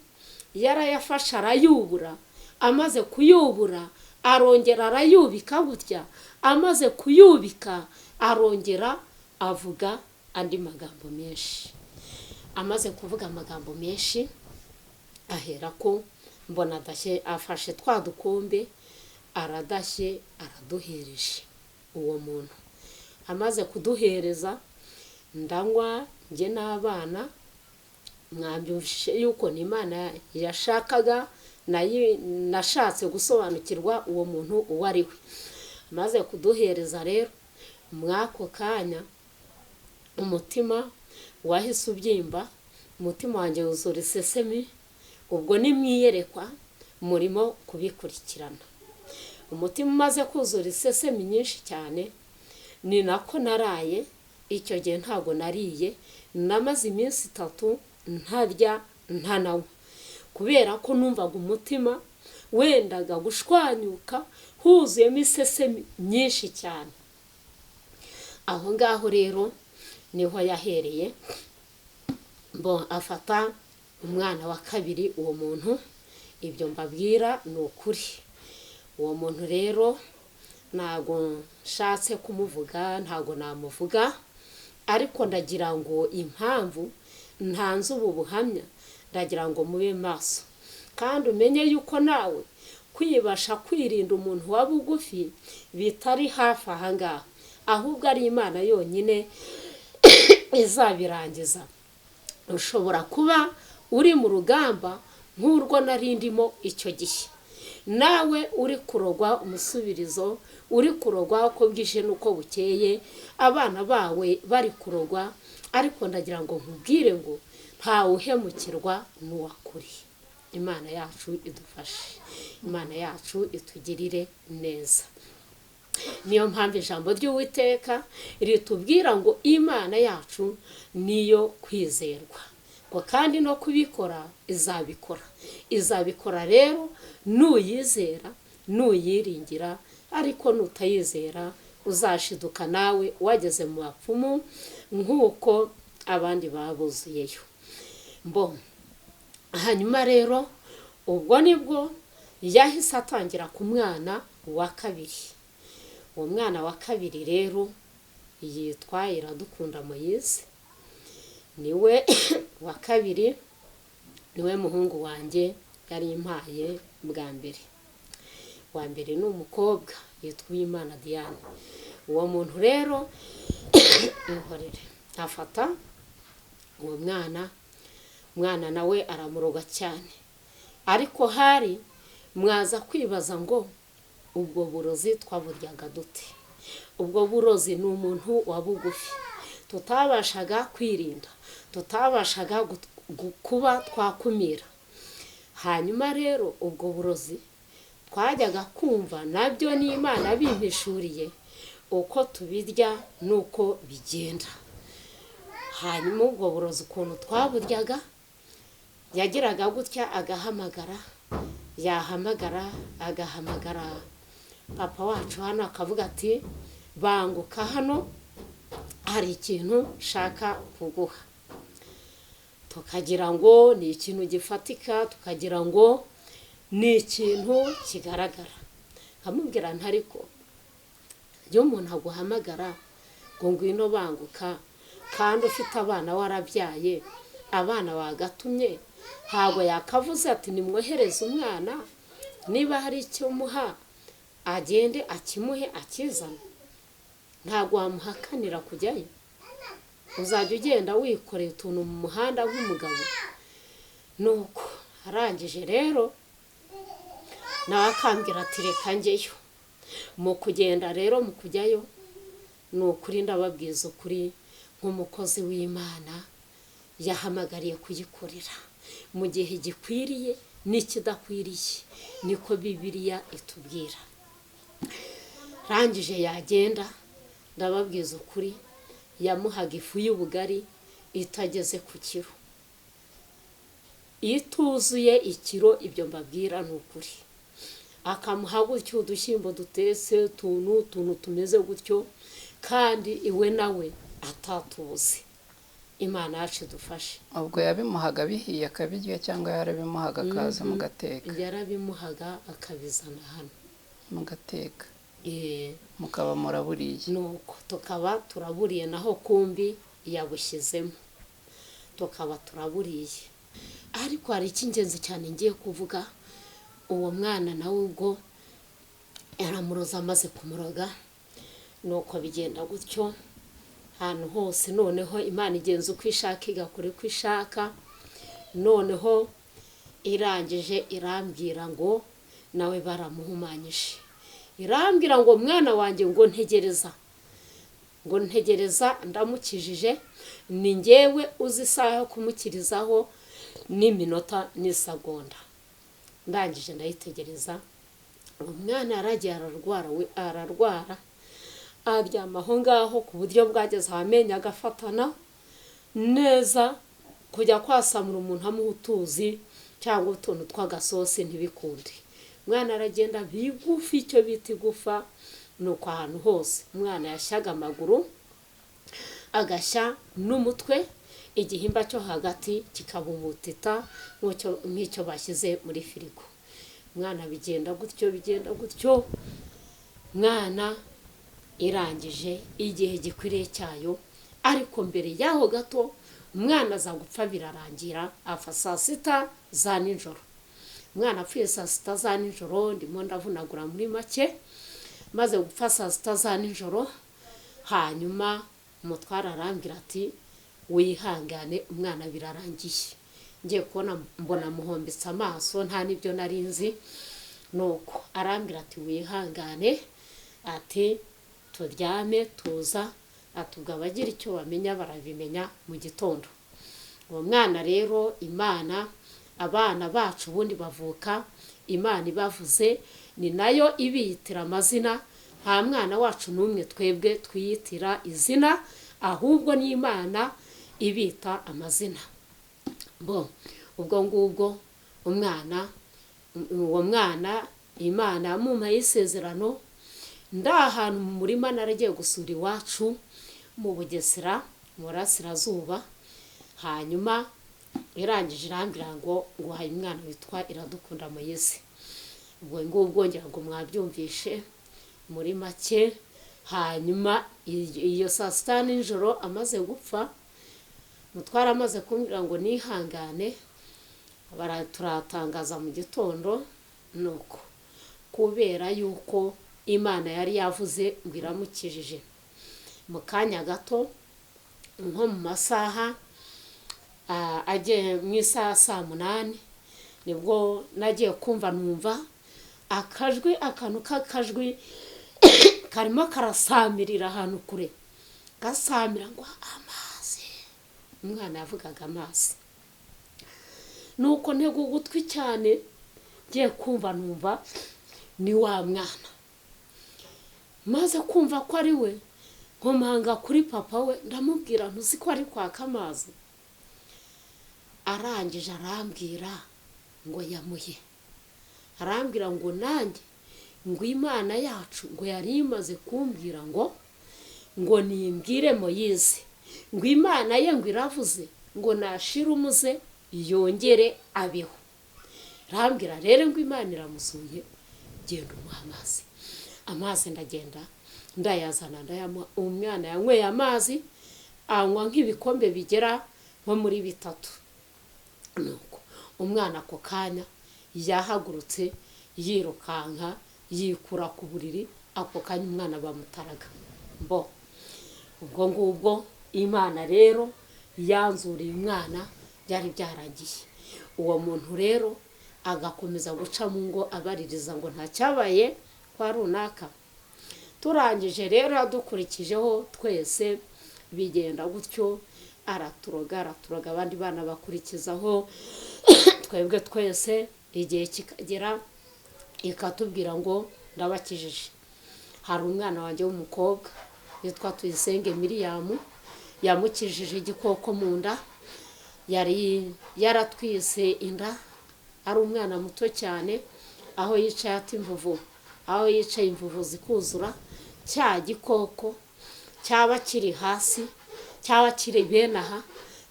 B: yarayafashe arayubura. Amaze kuyubura arongera arayubika gutya. Amaze kuyubika arongera avuga andi magambo menshi. Amaze kuvuga amagambo menshi ahera ko mbona adashye afashe twa dukombe aradashye araduhereje uwo muntu. Amaze kuduhereza ndanywa njye n'abana, mwambyumvishe yuko ni Imana yashakaga, nashatse gusobanukirwa uwo muntu uwo ari we. Amaze kuduhereza rero mwako kanya umutima wahise ubyimba, umutima wanjye wuzura isesemi. Ubwo ni mwiyerekwa murimo kubikurikirana. Umutima umaze kuzura isesemi nyinshi cyane ni nako naraye. Icyo gihe ntago nariye, namaze iminsi 3 ntarya ntananywa, kubera ko numvaga umutima wendaga gushwanyuka huzuyemo isesemi nyinshi cyane. Aho ngaho rero niho yahereye afata umwana wa kabiri. Uwo muntu ibyo mbabwira ni ukuri. Uwo muntu rero ntago nshatse kumuvuga, ntago namuvuga, ariko ndagira ngo impamvu ntanze ubu buhamya, ndagira ngo mube maso kandi umenye yuko nawe kwibasha kwirinda umuntu wa bugufi bitari hafi aha ngaha, ahubwo ari Imana yonyine izabirangiza. Ushobora kuba uri mu rugamba nk'urwo narindimo icyo gihe, nawe uri kurogwa umusubirizo, uri kurogwa uko bwije nuko bukeye, abana bawe bari kurogwa, ariko ndagira ngo nkubwire ngo ntawe uhemukirwa n'uwakuri. Imana yacu idufashe, Imana yacu itugirire neza. Niyo mpamvu ijambo ry'Uwiteka ritubwira ngo Imana yacu niyo kwizerwa, ngo kandi no kubikora izabikora rero nuyizera, nuyiringira. Ariko nutayizera uzashiduka nawe wageze mu bapfumu nk'uko abandi babuzuyeyo. Hanyuma rero ubwo nibwo yahise atangira ku mwana wa kabiri. Uwo mwana wa kabiri rero yitwa Iradukunda Moyize, niwe wa kabiri, niwe muhungu wanjye yari impaye bwa mbere. Wa mbere ni umukobwa yitwa Imana Diane. Uwo muntu rero afata uwo mwana nawe aramuroga cyane. Ariko hari mwaza kwibaza ngo ubwo burozi twaburyaga dute? Ubwo burozi ni umuntu wa bugufi tutabashaga kwirinda, tutabashaga kuba twakumira. Hanyuma rero ubwo burozi twajyaga kumva nabyo ni Imana bimpishuriye uko tubirya nuko bigenda. Hanyuma ubwo burozi ukuntu twaburyaga, yagiraga gutya agahamagara, agahamagara papa wacu hano akavuga ati banguka hano hari ikintu shaka kuguha. Tukagira ngo ni ikintu gifatika, tukagira ngo ni ikintu kigaragara. Nkamubwira ntariko iyo umuntu aguhamagara ngo ngwino banguka kandi ufite abana warabyaye, abana bagatumye, ntabwo yakavuze ati nimwohereze umwana, niba hari icyo muha agende akimuhe akizana. Ntabwo wamuhakanira kujyayo, uzajya ugenda wikoreye utuntu mu muhanda nk'umugabo. Nuko arangije rero nawe akambwira ati reka njyeyo. Mu kugenda rero mu kujyayo ni ukuri ndababwiza ukuri nk'umukozi w'Imana yahamagariye kuyikorera mu gihe gikwiriye n'ikidakwiriye, niko Bibiliya itubwira. Rangije yagenda, ndababwiza ukuri, yamuhaga ifu y'ubugari itageze ku kiro, ituzuye ikiro, ibyo mbabwira ni ukuri. Akamuha gutyo udushyimbo dutetse tuntu tumeze gutyo, kandi iwe nawe atatuzi. Imana yacu dufashe.
A: ubwo yabimuhaga bihiye akabirya cyangwa yarabimuhaga akaza mu gateka?
B: Yarabimuhaga akabizana hano
A: mu gateka. Mukaba muraburiye?
B: Nuko tukaba turaburiye, naho kumbi yabushyizemo, tukaba turaburiye. Ariko hari icy'ingenzi cyane ngiye kuvuga. Uwo mwana nawe ubwo yaramuroza, amaze kumuroga, nuko bigenda gutyo ahantu hose. Noneho Imana igenza uko ishaka, igakora uko ishaka. Noneho irangije irambwira ngo nawe baramuhumanyije. Irambwira ngo mwana wanjye, ngo ntegereza ndamukijije, ni njyewe uzi isaha yo kumukirizaho n'iminota n'isegonda. Ndangije ndayitegereza, umwana yaragiye ararwara, aryama aho ngaho ku buryo bwageze amenyo agafatana neza, kujya kwasamura umuntu amuha utuzi cyangwa utuntu tw'agasosi ntibikunde. Umwana aragenda bigufi, icyo bita igufa. Nuko ahantu hose umwana yashyaga amaguru, agashya n'umutwe, igihimba cyo hagati kikaba umutita nk'icyo bashyize muri firigo. Umwana bigenda gutyo, mwana irangije igihe gikwiriye cyayo. Ariko mbere yaho gato umwana aza gupfa, birarangira apfa saa sita za nijoro. Umwana apfuye saa sita za nijoro, ndimo ndavunagura muri make, maze gupfa saa sita za nijoro. Hanyuma umutwara arambwira ati wihangane, umwana birarangiye. Ngiye kubona mbona muhombetse amaso, nta n'ibyo nari nzi. Nuko arambwira ati wihangane, ati turyame tuza, atugaba agira icyo bamenya barabimenya mu gitondo. Uwo mwana rero Imana, abana bacu ubundi bavuka Imana ibavuze, ni nayo ibiyitira amazina. Nta mwana wacu n'umwe twebwe twiyitira izina, ahubwo ni Imana ibita amazina. Ubwo ngubwo uwo mwana Imana yamuhaye isezerano. Ahantu mu murima naragiye gusura iwacu mu Bugesera mu Burasirazuba. Hanyuma irangije irambwira ngo nguhaye umwana witwa Iradukunda Moyezi. Ubwo ngubwo ngira ngo mwabyumvishe muri make. Hanyuma iyo saa sita nijoro amaze gupfa, mutwara amaze kumbwira ngo nihangane, turatangaza mu gitondo. Nuko kubera yuko Imana yari yavuze ngo iramukijije, mu kanya gato, nko mu masaha agiye mu isaha saa 8, nibwo nagiye kumva numva akajwi, akantu k'akajwi karimo karasamirira ahantu kure, gasamira ngo amazi. Umwana yavugaga amazi. Nuko ntego ugutwi cyane, ngiye kumva numva ni wa mwana. Maze kumva ko ari we, nkomanga kuri papa we, ndamubwira ntuzi ko ari kwaka amazi. Arangije arambwira ngo yamuhe. Arambwira ngo nanjye ngo Imana yacu ngo yari imaze kumbwira ngo nimbwire Moyezi ngo Imana ye ngo iravuze ngo nashira umuze yongere abeho. Arambwira rero ngo Imana iramusuye, genda umuha amazi. Amazi ndagenda ndayazana ndayamuha. Umwana yanyweye amazi, anywa nk'ibikombe bigera nko muri 3. Nuko umwana ako kanya yahagurutse yirukanka yikura ku buriri. Ako kanya umwana bamutaraga. Ubwo ngubwo Imana rero yanzuriye umwana, byari byarangiye. Uwo muntu rero agakomeza guca mu ngo abaririza ngo nta cyabaye kwa runaka. turangije rero dukurikijeho twese bigenda gutyo, araturoga abandi bana bakurikizaho, twebwe twese igihe kikagera ikatubwira ngo ndabakijije. Hari umwana wanjye w'umukobwa yitwa Tuyisenge Miriyamu, yamukijije igikoko mu nda, yari yaratwise inda, ari umwana muto cyane, aho yicaye ati imvuvu, aho yicaye imvuvu zikuzura, cya gikoko cyaba kiri hasi, cyaba kiri bene aha,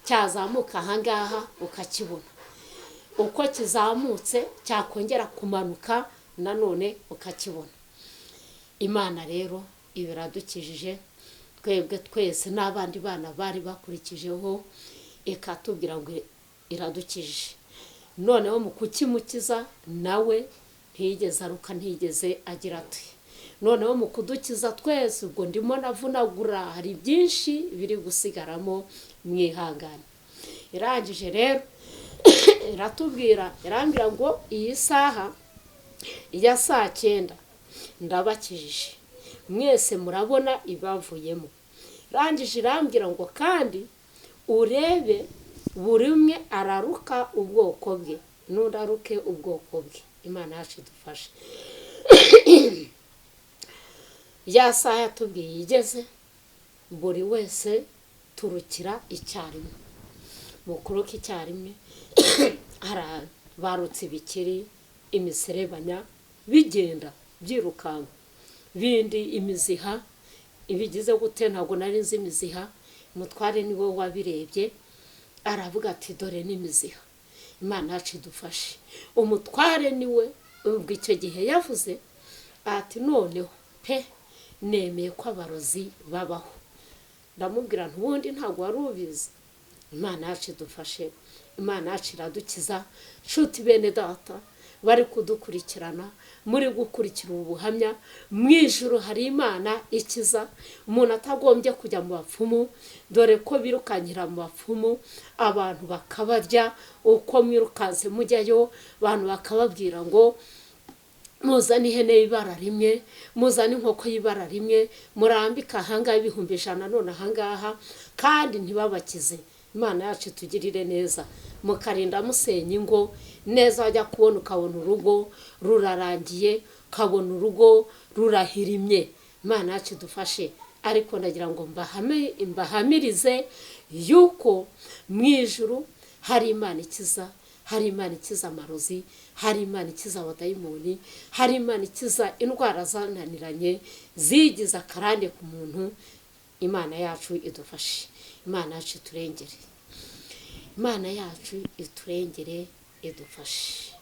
B: cyazamuka ahangaha ukakibona, uko kizamutse cyakongera kumanuka nanone ukakibona. Imana rero ibiradukijije, twebwe twese n'abandi bana bari bakurikijeho, ikatubwira ngo iradukijije. Noneho mu kukimukiza nawe ntiyigeze aruka, ntiyigeze agira ati. Noneho mu kudukiza twese, ubwo ndimo navunagura, hari byinshi biri gusigaramo, mwihangane. Irangije rero iratubwira, irambwira ngo iyi saha ya 9:00 ndabakijije, mwese murabona ibavuyemo. Irangije irambwira ngo kandi urebe buri umwe araruka ubwoko bwe, n'undaruke ubwoko bwe. Imana yacu idufashe. Ya saha yatubwiye igeze, buri wese turukira icyarimwe. Mukuruka icyarimwe, barutse ibikeri, imiserebanya, bigenda byirukanka, bindi imiziha, ibigize gute ntabwo nari nzi imiziha. Umutware niwe wabirebye, aravuga ati dore n'imiziha. Imana yacu idufashe. Umutware niwe ubwo icyo gihe yavuze ati noneho pe nemeye ko abarozi babaho. Ndamubwira ntubundi ntabwo wari ubizi. Imana yacu idufashe, Imana yacu iradukiza. Nshuti bene data bari kudukurikirana, muri gukurikira ubuhamya, mu ijuru hari Imana ikiza, umuntu atagombye kujya mu bapfumu, dore ko birukankira mu bapfumu, abantu bakabarya uko mwirukanse mujyayo, abantu bakababwira ngo muzane ihene y'ibara rimwe, muzane inkoko y'ibara rimwe, murambika ahangaha 100,000 none ahangaha, kandi ntibabakize. Imana yacu tugirire neza, mukarinda musenya ingo neza, wajya kubona ukabona urugo rurarangiye, ukabona urugo rurahirimye. Imana yacu dufashe. Ariko ndagira ngo mbahamirize yuko mu ijuru hari Imana ikiza, hari Imana ikiza amarozi, hari Imana ikiza abadayimoni, hari Imana ikiza indwara zananiranye zigize akarande ku muntu. Imana yacu idufashe, Imana yacu iturengere, Imana yacu iturengere idufashe.